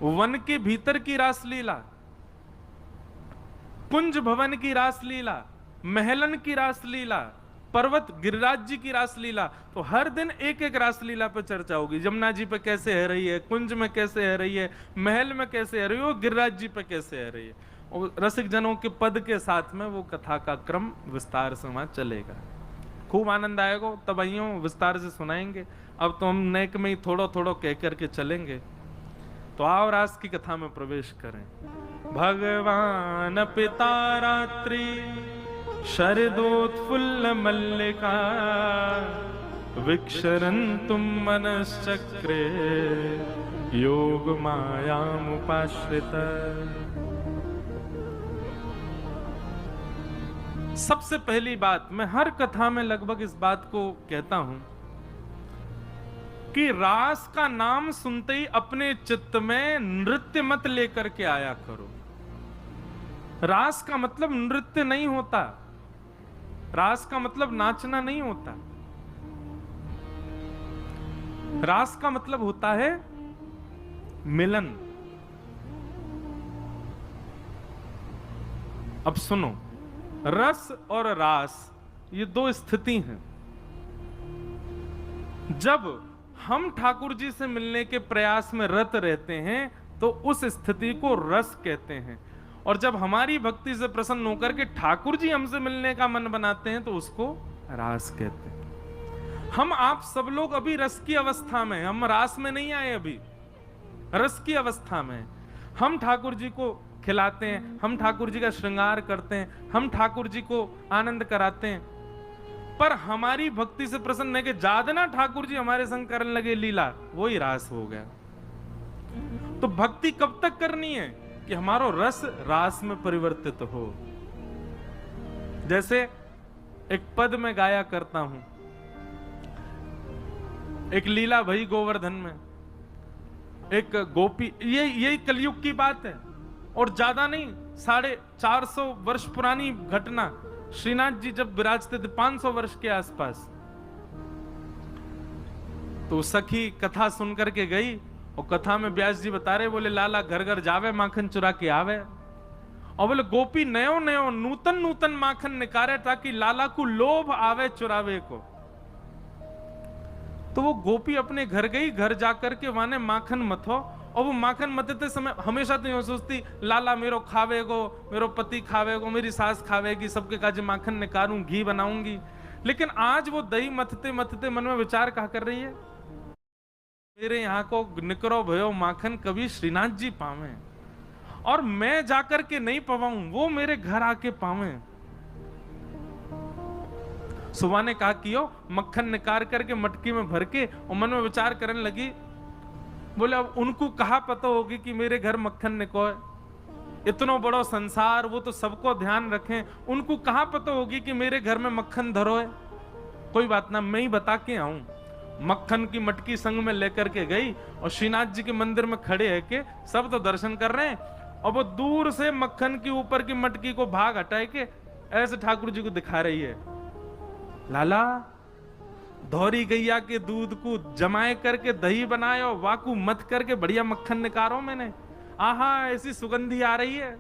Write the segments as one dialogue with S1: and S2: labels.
S1: One के भीतर की रासलीला, कुंज भवन की रासलीला, महलन की रासलीला, पर्वत गिरिराज जी की रासलीला, तो हर दिन एक एक रासलीला पे चर्चा होगी। जमुना जी पे कैसे है रही है, कुंज में कैसे है रही है, महल में कैसे है रही है, गिरिराज जी पे कैसे है रही है। और रसिक जनों के पद के साथ में वो कथा का क्रम विस्तार से वहां चलेगा। खूब आनंद आएगा, तब आइयो विस्तार से सुनाएंगे। अब तो हम नेक में ही थोड़ा थोड़ा कह करके चलेंगे। तो आओ रास की कथा में प्रवेश करें। भगवान पिता रात्रि शरदोत्फुल्ल मल्लिका विक्षरन्तुम मनश्चक्रे योग मायामुपाश्रित। सबसे पहली बात, मैं हर कथा में लगभग इस बात को कहता हूं कि रास का नाम सुनते ही अपने चित्त में नृत्य मत लेकर के आया करो। रास का मतलब नृत्य नहीं होता, रास का मतलब नाचना नहीं होता। रास का मतलब होता है मिलन। अब सुनो, रस और रास ये दो स्थिति हैं। जब हम ठाकुर जी से मिलने के प्रयास में रत रहते हैं तो उस स्थिति को रस कहते हैं, और जब हमारी भक्ति से प्रसन्न होकर के ठाकुर जी हमसे मिलने का मन बनाते हैं तो उसको रास कहते हैं। हम आप सब लोग अभी रस की अवस्था में, हम रास में नहीं आए, अभी रस की अवस्था में। हम ठाकुर जी को खिलाते हैं, हम ठाकुर जी का श्रृंगार करते हैं, हम ठाकुर जी को आनंद कराते हैं, पर हमारी भक्ति से प्रसन्न है कि जादना ठाकुर जी हमारे संग करने लगे लीला, वो ही रास हो गया। तो भक्ति कब तक करनी है कि हमारो रस रास में परिवर्तित हो। जैसे एक पद में गाया करता हूं, एक लीला भई गोवर्धन में, एक गोपी, ये कलयुग की बात है और ज्यादा नहीं, 450 वर्ष पुरानी घटना। श्रीनाथ जी जब विराजते थे 500 वर्ष के आसपास, तो सखी कथा सुन करके गई और कथा में व्यास जी बता रहे, बोले लाला घर घर जावे माखन चुरा के आवे, और बोले गोपी नयो नयो नूतन नूतन माखन निकारे ताकि लाला को लोभ आवे चुरावे को। तो वो गोपी अपने घर गई, घर जाकर के वहां माखन मथो, और वो माखन मथते समय हमेशा तो यूं सोचती लाला मेरो खावेगो, मेरो पति खावेगो, मेरी सास खावेगी, सबके काज माखन निकालूं, घी बनाऊंगी। लेकिन आज वो दही मथते मथते मन में विचार कहा कर रही है, मेरे यहाँ को निकरो भयो माखन कभी श्रीनाथ जी पावे, और मैं जाकर के नहीं पवाऊं, वो मेरे घर आके पावे। सुबह ने कहा कि मक्खन निकाल करके मटकी में भर के, और मन में विचार करने लगी, बोले अब उनको कहा पता होगी कि मेरे घर मक्खन निकोए, इतना बड़ा संसार, वो तो सबको ध्यान रखें, उनको कहा पता होगी कि मेरे घर में मक्खन धरोए। कोई बात ना, मैं ही बता के आऊं। मक्खन की मटकी संग में लेकर के गई और श्रीनाथ जी के मंदिर में खड़े है के सब तो दर्शन कर रहे हैं, और वो दूर से मक्खन के ऊपर की मटकी को भाग हटाए के ऐसे ठाकुर जी को दिखा रही है, लाला धौरी गैया के दूध को जमाए करके दही बनाए और वाकू मत करके बढ़िया मक्खन निकारो मैंने, आहा ऐसी सुगंधी आ रही है,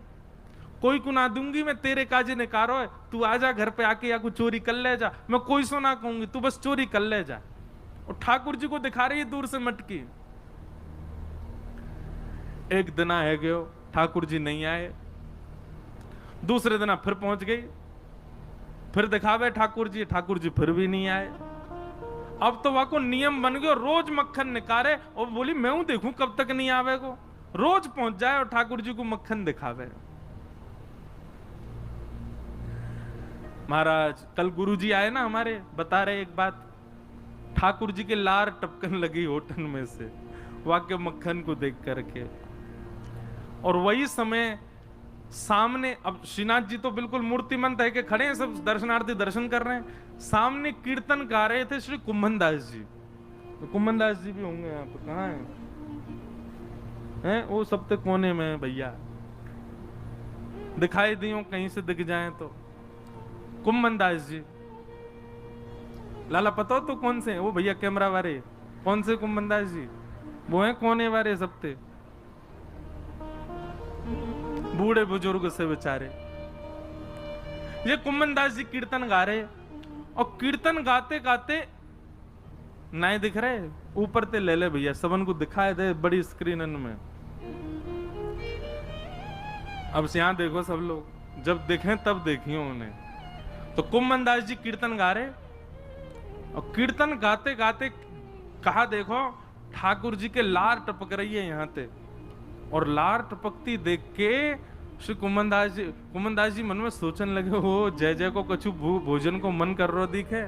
S1: कोई को ना दूंगी मैं, तेरे काजे निकारो है, तू आजा घर पे आके या कुछ चोरी कर ले जा, मैं कोई सो ना कहूंगी, तू बस चोरी कर ले जा। और ठाकुर जी को दिखा रही है दूर से मटकी। एक दिन है गयो, ठाकुर जी नहीं आए, दूसरे दिन फिर पहुंच गई, फिर दिखावे ठाकुर जी फिर भी नहीं आए। अब तो वहां को नियम बन गया, रोज मक्खन निकाले, और बोली मैं हूं देखूं कब तक नहीं आवे को, रोज पहुंच जाए और ठाकुर जी को मक्खन दिखावे। महाराज कल गुरु जी आए ना हमारे, बता रहे एक बात, ठाकुर जी के लार टपकन लगी होटल में से वाक्य मक्खन को देख करके। और वही समय सामने, अब श्रीनाथ जी तो बिल्कुल मूर्तिमंत है कि खड़े हैं, सब दर्शनार्थी दर्शन कर रहे हैं, सामने कीर्तन गा रहे थे श्री कुंभन दास जी। तो कुंभन दास जी भी होंगे यहाँ पर, कहाँ हैं? वो सब तो कोने में भैया, दिखाई दियो कहीं से दिख जाए तो। कुंभन दास जी, लाला पता हो तो कौन से हैं? वो भैया कैमरा वाले, कौन से कुंभन दास जी? वो हैं कोने वाले सब थे। बूढ़े बुजुर्ग से बेचारे। ये कुम्मन दास जी कीर्तन गा रहे, और कीर्तन गाते गाते नहीं दिख रहे, ऊपर ते ले ले भैया, सबन को दिखाए दे बड़ी स्क्रीन में। अब से यहां देखो सब लोग, जब देखें तब देखिए उन्हें। तो कुम्मन दास जी कीर्तन गा रहे, और कीर्तन गाते गाते कहा देखो ठाकुर जी के लार टपक रही है यहां ते, और लार टपकती देख के श्री कुम्मन दास जी मन में सोचने लगे, हो जय जय को कछु भोजन को मन कर रो दिखे।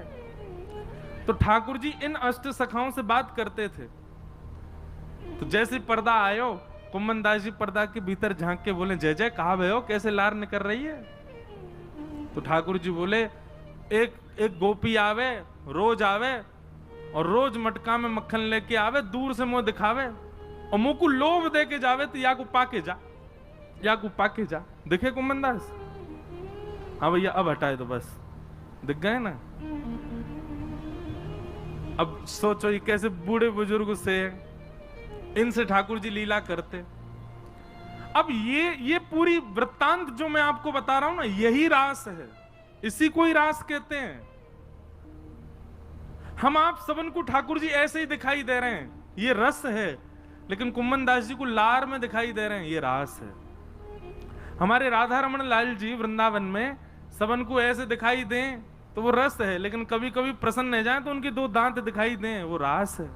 S1: तो ठाकुर जी इन अष्ट सखाओं से बात करते थे। तो जैसे पर्दा आयो, कुम्मन दास जी पर्दा के भीतर झांक के बोले, जय जय कहा भयो, कैसे लार निकल रही है। तो ठाकुर जी बोले, एक गोपी आवे, रोज आवे, और रोज मटका में मक्खन लेके आवे, दूर से मुंह दिखावे, और मुंह को लोभ दे के जावे, तो या को पाके जा, या को पाके जा। दिखे कुम्मन दास? हाँ भैया, अब हटाए तो बस दिख गए ना। अब सोचो ये कैसे बूढ़े बुजुर्ग से, इनसे ठाकुर जी लीला करते। अब ये पूरी वृत्तांत जो मैं आपको बता रहा हूं ना, यही रास है, इसी को ही रास कहते हैं। हम आप सबन को ठाकुर जी ऐसे ही दिखाई दे रहे हैं, ये रस है, लेकिन कुम्मन दास जी को लार में दिखाई दे रहे हैं, ये रास है। हमारे राधा रमन लाल जी वृंदावन में सबन को ऐसे दिखाई दें तो वो रस है, लेकिन कभी कभी प्रसन्न हो जाए तो उनके दो दांत दिखाई दें, वो रास है।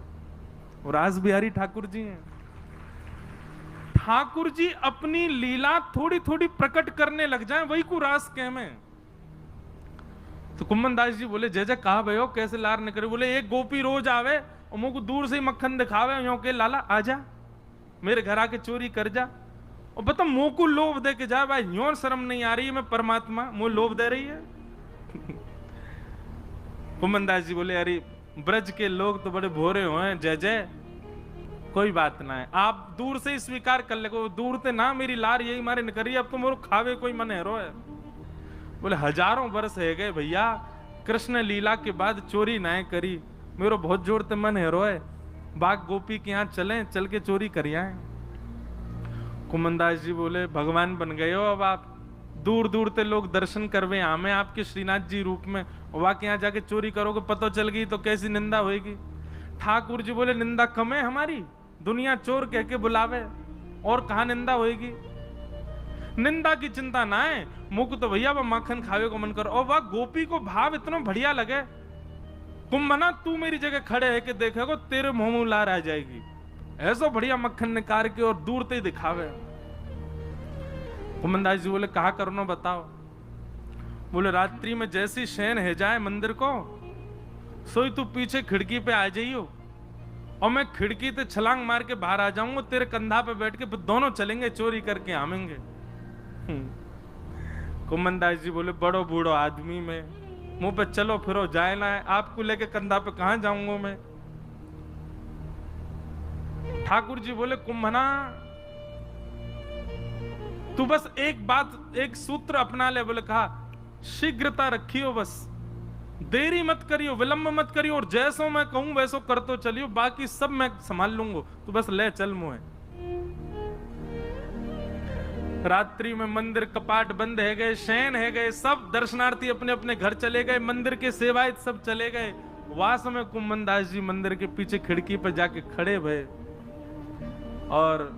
S1: वो रास बिहारी ठाकुर जी हैं। ठाकुर जी अपनी लीला थोड़ी थोड़ी प्रकट करने लग जाएं, वही को रास कह में। तो कुम्मन दास जी बोले, जय जय कहा भयो, कैसे लार निकले। बोले, एक गोपी रोज आवे और मुंह को दूर से ही मक्खन दिखावे, यो के लाला आजा मेरे घर आके चोरी कर जा, और बता मुंह को लोभ दे के जा। भाई यो शर्म नहीं आ रही है, मैं परमात्मा, मुंह लोभ दे रही है। कुम्मन दास जी बोले, अरे ब्रज के लोग तो बड़े भोरे हुए हैं, जय जय कोई बात ना है, आप दूर से ही स्वीकार कर ले। दूर से ना, मेरी लार यही मारे निकली, अब तो मोरो खावे कोई मन है रो है। बोले, हजारों वर्ष है गए भैया, कृष्ण लीला के बाद चोरी ना करी, मेरो बहुत जोर ते मन है रोए, बाग गोपी के यहाँ चले, चल के चोरी करी आए। कुम्मन दास जी बोले, भगवान बन गए हो अब आप, दूर दूर ते लोग दर्शन करवे हमें आपके श्रीनाथ जी रूप में, वहां के यहाँ जाके चोरी करोगे, पता चल गई तो कैसी निंदा होगी। ठाकुर जी बोले, निंदा कम है हमारी, दुनिया चोर कह के बुलावे, और कहा निंदा होगी। निंदा की चिंता ना है, मुख तो भैया वह माखन खावे को मन करो। और वह गोपी को भाव इतना बढ़िया लगे, कुम्भना तू मेरी जगह खड़े है कि देखेगो तेरे मुंह में लार आ जाएगी, ऐसा बढ़िया मक्खन निकाल के और दूर ते दिखावे। कुम्भन दास जी बोले, कहा करनो बताओ। बोले, रात्रि में जैसी शयन है जाए मंदिर को, सोई तू पीछे खिड़की पे आ जाइयो, और मैं खिड़की से छलांग मार के बाहर आ जाऊंगा, तेरे कंधा पे बैठ के दोनों चलेंगे चोरी करके आवेंगे। कुम्भन दास जी बोले, बड़ो बूढ़ो आदमी में मुंह पे चलो फिरो जाए ना है, आपको लेके कंधा पे कहां जाऊंगा मैं। ठाकुर जी बोले, कुम्भना तू बस एक बात, एक सूत्र अपना ले। बोले, कहा शीघ्रता रखियो, बस देरी मत करियो, विलंब मत करियो, और जैसो मैं कहूं वैसो कर तो चलियो, बाकी सब मैं संभाल लूंगा, तू बस ले चल मुझे। रात्रि में मंदिर कपाट बंद है गए, शयन है गए, सब दर्शनार्थी अपने अपने घर चले गए, मंदिर के सेवायत सब चले गए। वास में कुम्भन दास जी मंदिर के पीछे खिड़की पर जाके खड़े भये, और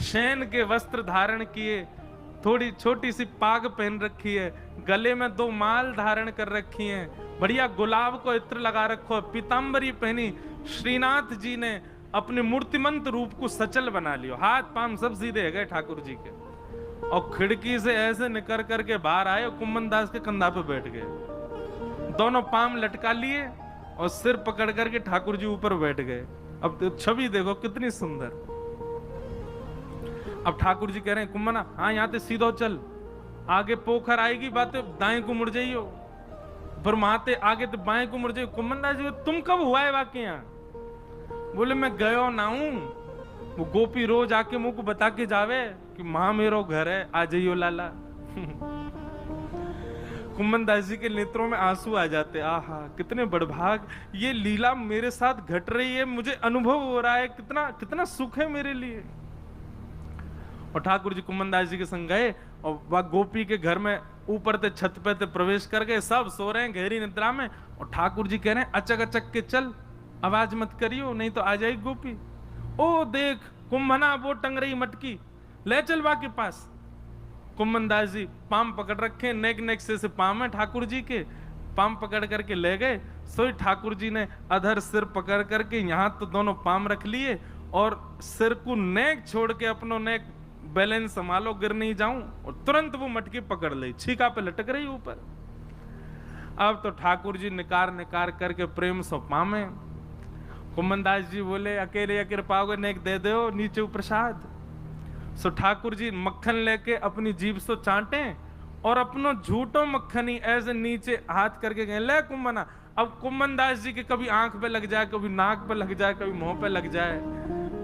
S1: शयन के वस्त्र धारण किए, थोड़ी छोटी सी पाग पहन रखी है, गले में 2 माल धारण कर रखी हैं, बढ़िया गुलाब को इत्र लगा रखो, पीतांबरी पहनी। श्रीनाथ जी ने अपने मूर्तिमंत रूप को सचल बना लियो, हाथ पांव सब सीधे है गए ठाकुर जी के, और खिड़की से ऐसे निकल करके बाहर आए, कुम्भन दास के कंधा पे बैठ गए, दोनों पांव लटका लिए और सिर पकड़ करके ठाकुर जी ऊपर बैठ गए। अब तो छवि देखो कितनी सुंदर। अब ठाकुर जी कह रहे हैं, कुम्भना हाँ यहाँ से सीधो चल, आगे पोखर आएगी, बातें दाएं को मुड़ जाइयो, फिर वहां आगे तो बाएं को मुड़ जाइयो। कुम्भन दास जी, तुम कब हुआ है वाकई यहाँ? बोले, मैं गयो ना हूं, वो गोपी रोज आके मुंह को बता के जावे कि मां मेरो घर है, आ जाइयो लाला। कुम्भन दास जी के नेत्रों में आंसू आ जाते, आहा कितने बड़भाग, ये लीला मेरे साथ घट रही है, मुझे अनुभव हो रहा है, कितना कितना सुख है मेरे लिए। और ठाकुर जी कुम्मनदास जी के संग गए और वह गोपी के घर में ऊपर ते छत पे ते प्रवेश कर गए। सब सो रहे हैं गहरी निद्रा में और ठाकुर जी कह रहे हैं अचक अचक के चल, आवाज मत करियो नहीं तो आ जाएगी गोपी। ओ देख कुम्भना वो टंग रही मटकी, ले चल बा के पास। कुम्मनदास जी पाम पकड़ रखे, नेक नेक से पाम है ठाकुर जी के, पाम पकड़ करके ले गए। सोई ठाकुर जी ने अधर सिर पकड़ करके यहाँ तो दोनों पाम रख लिए और सिर को नेक छोड़ के अपनो नेक बैलेंस संभालो गिर नहीं जाऊं, और तुरंत वो मटकी पकड़ ली, छीका पे लटक रही ऊपर। अब तो ठाकुर जी निकार निकार करके प्रेम सो पामे। कुम्मनदास जी बोले अकेले अकेले पाओगे नेक दे दो नीचे प्रसाद। सो ठाकुर जी मक्खन लेके अपनी जीभ से चाटे और अपनो झूठो मक्खन ही ऐसे नीचे हाथ करके गए ले कुम्मना। अब कुम्मनदास जी के कभी आंख पे लग जाए, कभी नाक पे लग जाए, कभी मुंह पे लग जाए,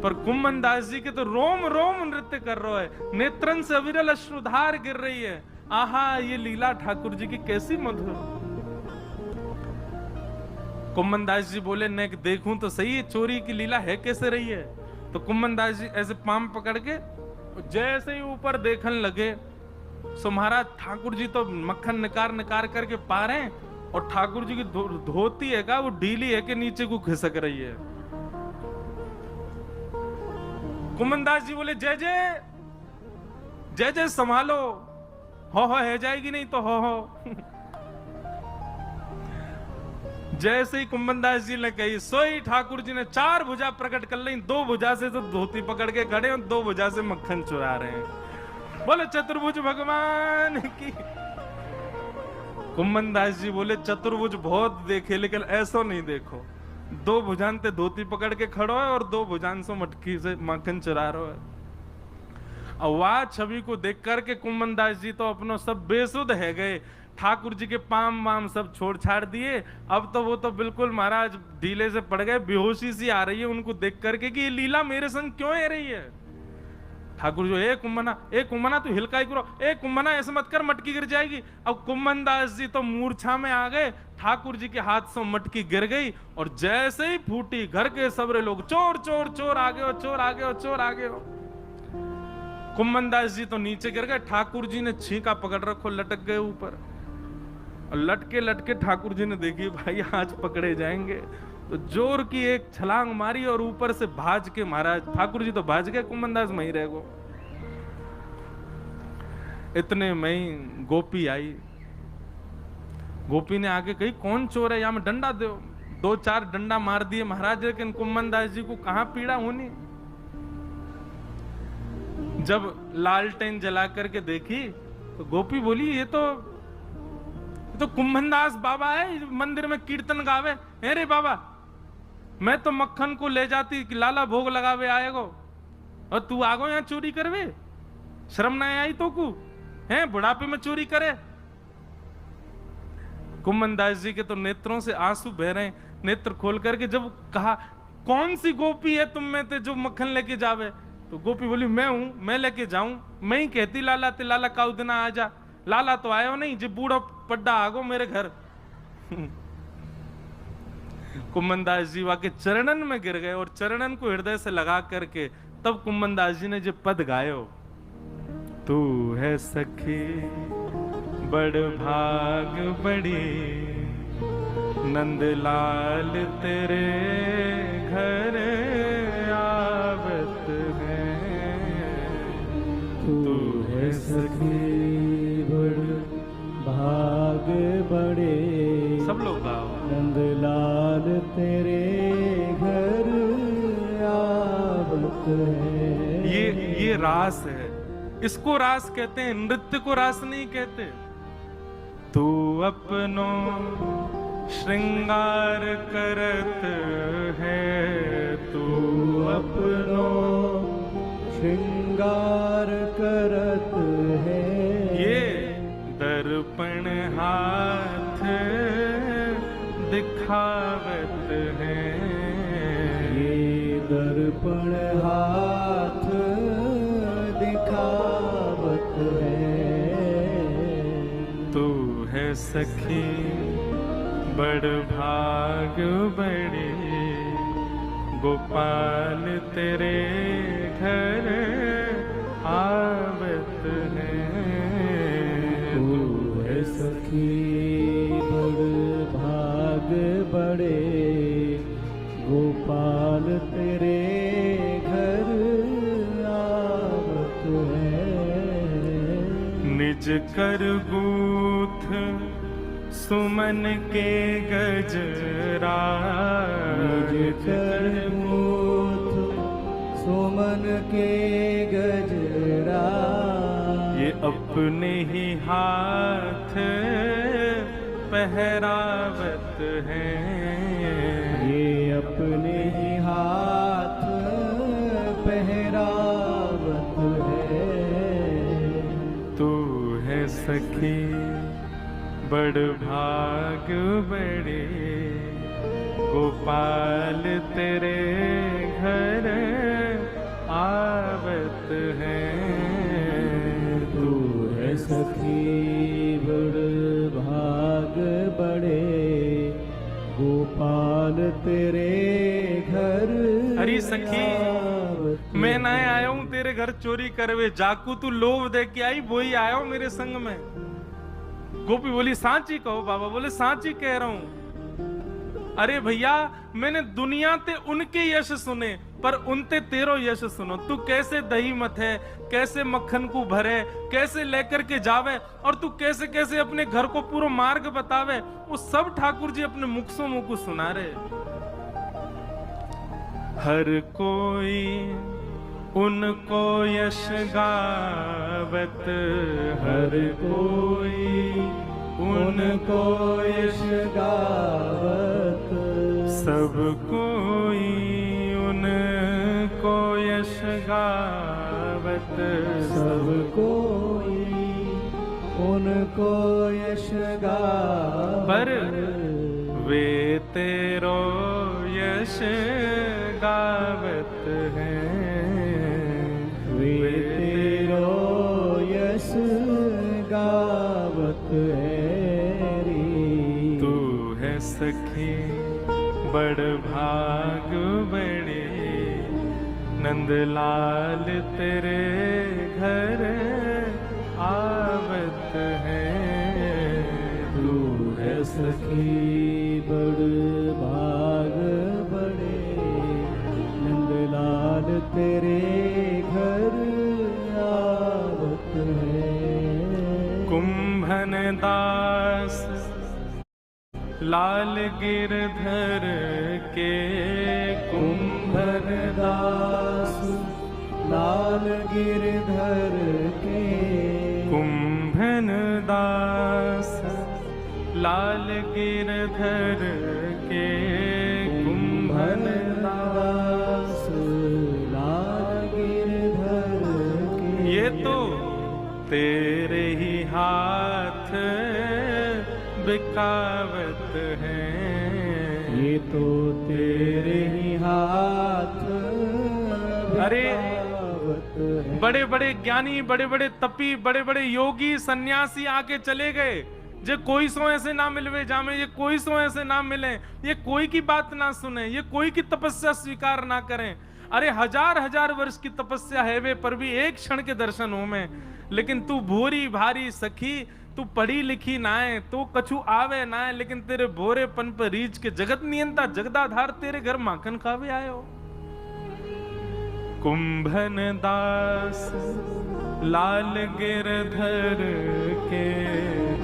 S1: पर कुम्मनदास जी के तो रोम रोम नृत्य कर रहा है, नेत्रन से अविरल अश्रुधार गिर रही है। आहा ये लीला ठाकुर जी की कैसी मधुर। कुम्मनदास जी बोले नेक देखूं तो सही चोरी की लीला है कैसे रही है। तो कुम्मनदास जी ऐसे पाम पकड़ के जैसे ही ऊपर देखने लगे, सो महाराज ठाकुर जी तो मक्खन निकार निकार करके पा रहे हैं और ठाकुर जी की धोती है का वो ढीली है कि नीचे को खिसक रही है। कुम्मनदास जी बोले जय जय जय जय संभालो, हो है जाएगी नहीं तो हो। जैसे ही कुम्मनदास जी ने कही सोई ठाकुर जी ने चार भुजा प्रकट कर ली, दो भुजा से तो धोती पकड़ के खड़े और दो भुजा से मक्खन चुरा रहे हैं। बोले चतुर्भुज भगवान की। कुम्मनदास जी बोले चतुर्भुज बहुत देखे लेकिन ऐसा नहीं देखो, दो भुजान ते धोती पकड़ के खड़ो है और दो भुजान से मटकी से मक्खन चुरा रहे है। और वह छवि को देख करके कुम्मनदास जी तो अपनो सब बेसुध है गए, ठाकुर जी के पाम वाम सब छोड़ छाड़ दिए। अब तो वो तो बिल्कुल महाराज ढीले से पड़ गए, बेहोशी सी आ रही है उनको देख करके कि ये लीला मेरे संग क्यों है रही है। ठाकुर जी ए कुम्मना तू हिलकाई करो, ए कुम्मना ऐसे मत कर मटकी गिर जाएगी। अब कुम्मनदास जी तो मूर्छा में आ गए, ठाकुर जी के हाथ से मटकी गिर गई और जैसे ही फूटी घर के सबरे लोग चोर चोर चोर आ गए हो, चोर आ गए हो, चोर आ गए हो। कुम्मनदास जी तो नीचे गिर गए, ठाकुर जी ने छींका पकड़ रखो, लटक गए ऊपर। और लटके लटके ठाकुर जी ने देखी भाई आज पकड़े जाएंगे, तो जोर की एक छलांग मारी और ऊपर से भाज के महाराज ठाकुर जी तो भाज गए, कुम्मनदास वहीं रह गो। इतने में ही गोपी आई, गोपी ने आके कही कौन चोर है, या में डंडा दो। दो चार डंडा मार दिए महाराज, लेकिन कुम्मनदास जी को कहां पीड़ा होनी। जब लालटेन जला करके देखी तो गोपी बोली ये तो कुम्भनदास बाबा है, मंदिर में कीर्तन गावे। अरे बाबा मैं तो मक्खन को ले जाती कि लाला भोग लगावे आएगो और तू आगो यहाँ चोरी करवे, शर्म ना आई तो को है बुढ़ापे में चोरी करे। कुम्भनदास जी के तो नेत्रों से आंसू बह रहे हैं, नेत्र खोल करके जब कहा कौन सी गोपी है तुम में ते जो मक्खन लेके जावे, तो गोपी बोली मैं हूं, मैं लेके जाऊं। मैं ही कहती लाला ते लाला का दिन आ जा, लाला तो आयो नहीं जी बूढ़ा पड्डा आगो मेरे घर। कुम्भनदास जी वाके चरणन में गिर गए और चरणन को हृदय से लगा करके तब कुम्भनदास जी ने जो पद गायो, तू है सखी बड़ भाग बड़ी, नंदलाल तेरे घर आवत है।
S2: तू है सखी बड़ भाग बड़े,
S1: सब लोग गाओ,
S2: नंदलाल तेरे घर आवत है।
S1: ये रास है, इसको रास कहते हैं, नृत्य को रास नहीं कहते। तू अपनो श्रृंगार करत है, तू
S2: अपनो श्रृंगार करत है।
S1: ये दर्पण हाथ दिखावत है,
S2: ये दर्पण हाथ दिखावत है।
S1: तू है सखी बड़ भाग बड़ी, गोपाल तेरे घर आ निज कर गूथ सुमन के गजरा,
S2: निज कर गूथ सुमन के गजरा,
S1: ये अपने ही हाथ पहरावत है,
S2: ये अपने ही हाथ पहरावत है।
S1: तू है सखी बड़ भाग बड़े, गोपाल तेरे घर आवत है।
S2: तू है सखी बड़ भाग बड़े, गोपाल तेरे घर
S1: अरे सखी
S2: आवत
S1: मैं ना आया हूं तेरे घर चोरी करवे, जाकू तू लोभ दे के आई वही आया हूं मेरे संग में। गोपी बोली सांची कहो बाबा, बोले सांची कह रहा हूं। अरे भैया मैंने दुनिया ते उनके यश सुने पर उनते तेरो यश सुनो। तू कैसे दही मत है, कैसे मक्खन को भरे, कैसे लेकर के जावे और तू कैसे कैसे अपने घर को पूरा मार्ग बतावे, वो सब ठाकुर जी अपने मुख से मुख को सुना रहे। हर कोई उनको यश गावत,
S2: हर कोई उनको यश गावत,
S1: सब कोई उनको यश गावत,
S2: सब कोई उनको यश गावत,
S1: पर वे तेरो यश गावत हैं,
S2: वे तेरो यश गावत है री।
S1: तू है सखी बड़ भाग बड़े, नंदलाल तेरे घर आवत है।
S2: तू है सखी बड़ भाग बड़े, नंदलाल तेरे घर आवत है।
S1: कुंभन दास लाल गिरधर के,
S2: कुंभन दास लाल गिरधर के,
S1: कुंभन दास लाल गिरधर के,
S2: कुंभन दास लाल गिरधर के।
S1: ये तो तेरे ही हाथ बिकावत हैं,
S2: ये तो तेरे ही हाथ
S1: अरे
S2: बिकावत है।
S1: बड़े बड़े ज्ञानी, बड़े बड़े तपी, बड़े बड़े योगी सन्यासी आके चले गए, जे कोई सो ऐसे ना मिलवे जामे, ये कोई सो ऐसे ना मिले, ये कोई की बात ना सुने, ये कोई की तपस्या स्वीकार ना करें। अरे हजार हजार वर्ष की तपस्या है वे, पर भी एक क्षण के दर्शन हो में। लेकिन तू भूरी भारी सखी, तू पढ़ी लिखी ना है, तो कछु आवे ना है, लेकिन तेरे भोरेपन पर रीच के जगत नियंता जगदाधार तेरे घर माखन खावे आयो। कुंभन दास लाल गिरधर के,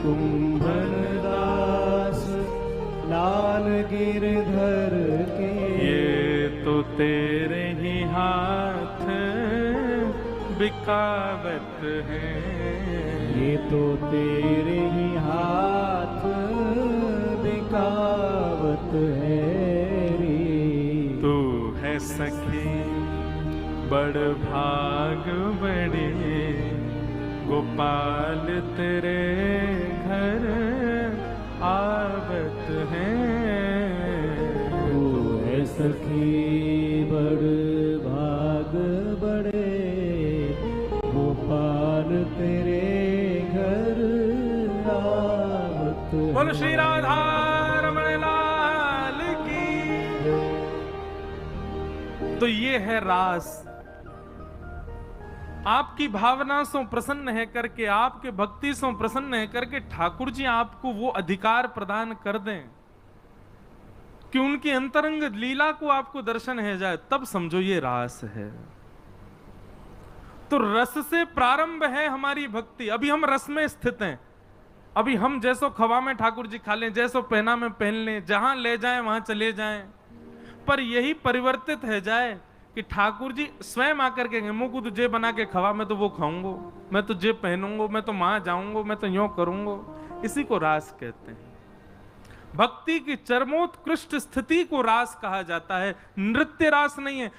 S2: कुंभन दास लाल गिरधर के।
S1: ये तो तेरे ही हाथ बिकावत है,
S2: ये तो तेरे ही हाथ बिकावत है री।
S1: तू है सखी बड़ भाग बड़े, गोपाल तेरे घर आवत है।
S2: तू है सखी बड़ भाग बड़े, गोपाल तेरे घर आवत है।
S1: बोल श्री राधा रमण लाल की। तो ये है रास। आपकी भावना से प्रसन्न है करके, आपके भक्ति से प्रसन्न है करके ठाकुर जी आपको वो अधिकार प्रदान कर दें कि उनकी अंतरंग लीला को आपको दर्शन है जाए, तब समझो ये रास है। तो रस से प्रारंभ है हमारी भक्ति। अभी हम रस में स्थित हैं। अभी हम जैसो खवा में ठाकुर जी खा लें, जैसो पहना में पहन लें, जहां ले जाएं वहां चले जाएं, पर यही परिवर्तित है जाए कि ठाकुर जी स्वयं आकर के मुंह को जे बना के खवा, मैं तो वो खाऊंगा, मैं तो जे पहनूंगा, मैं तो वहां जाऊंगा, मैं तो यूं करूंगा। इसी को रास कहते हैं। भक्ति की चरमोत्कृष्ट स्थिति को रास कहा जाता है, नृत्य रास नहीं है।